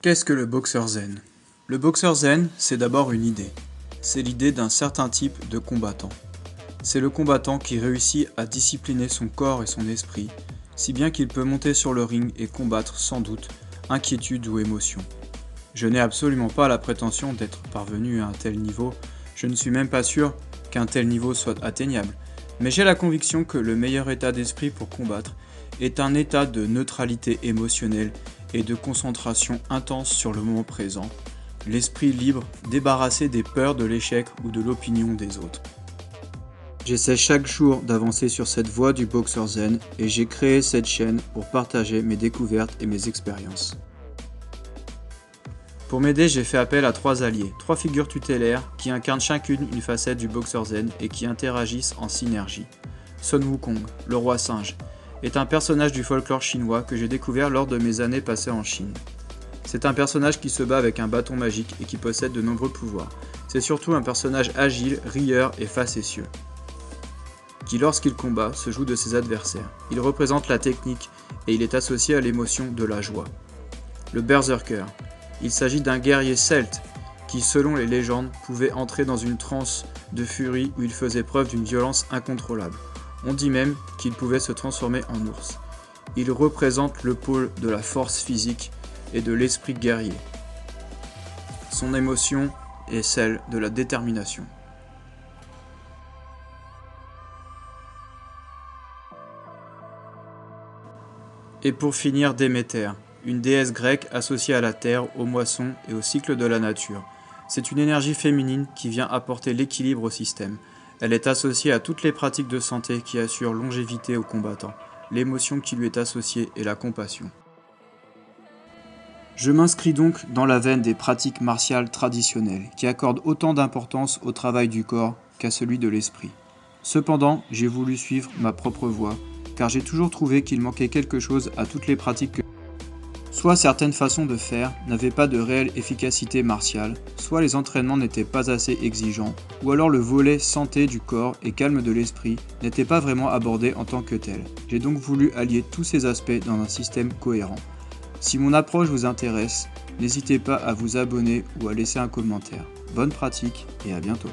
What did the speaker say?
Qu'est-ce que le boxeur zen? Le boxeur zen, c'est d'abord une idée. C'est l'idée d'un certain type de combattant. C'est le combattant qui réussit à discipliner son corps et son esprit, si bien qu'il peut monter sur le ring et combattre sans doute inquiétude ou émotion. Je n'ai absolument pas la prétention d'être parvenu à un tel niveau, je ne suis même pas sûr qu'un tel niveau soit atteignable, mais j'ai la conviction que le meilleur état d'esprit pour combattre est un état de neutralité émotionnelle et de concentration intense sur le moment présent, l'esprit libre, débarrassé des peurs de l'échec ou de l'opinion des autres. J'essaie chaque jour d'avancer sur cette voie du boxeur zen et j'ai créé cette chaîne pour partager mes découvertes et mes expériences. Pour m'aider, j'ai fait appel à 3 alliés, 3 figures tutélaires qui incarnent chacune une facette du boxeur zen et qui interagissent en synergie. Sun Wukong, le roi singe, est un personnage du folklore chinois que j'ai découvert lors de mes années passées en Chine. C'est un personnage qui se bat avec un bâton magique et qui possède de nombreux pouvoirs. C'est surtout un personnage agile, rieur et facétieux, qui lorsqu'il combat se joue de ses adversaires. Il représente la technique et il est associé à l'émotion de la joie. Le berserker. Il s'agit d'un guerrier celte qui, selon les légendes, pouvait entrer dans une transe de furie où il faisait preuve d'une violence incontrôlable. On dit même qu'il pouvait se transformer en ours. Il représente le pôle de la force physique et de l'esprit guerrier. Son émotion est celle de la détermination. Et pour finir, Déméter, une déesse grecque associée à la terre, aux moissons et au cycle de la nature. C'est une énergie féminine qui vient apporter l'équilibre au système. Elle est associée à toutes les pratiques de santé qui assurent longévité aux combattants. L'émotion qui lui est associée est la compassion. Je m'inscris donc dans la veine des pratiques martiales traditionnelles, qui accordent autant d'importance au travail du corps qu'à celui de l'esprit. Cependant, j'ai voulu suivre ma propre voie, car j'ai toujours trouvé qu'il manquait quelque chose à toutes les pratiques que... Soit certaines façons de faire n'avaient pas de réelle efficacité martiale, soit les entraînements n'étaient pas assez exigeants, ou alors le volet santé du corps et calme de l'esprit n'était pas vraiment abordé en tant que tel. J'ai donc voulu allier tous ces aspects dans un système cohérent. Si mon approche vous intéresse, n'hésitez pas à vous abonner ou à laisser un commentaire. Bonne pratique et à bientôt.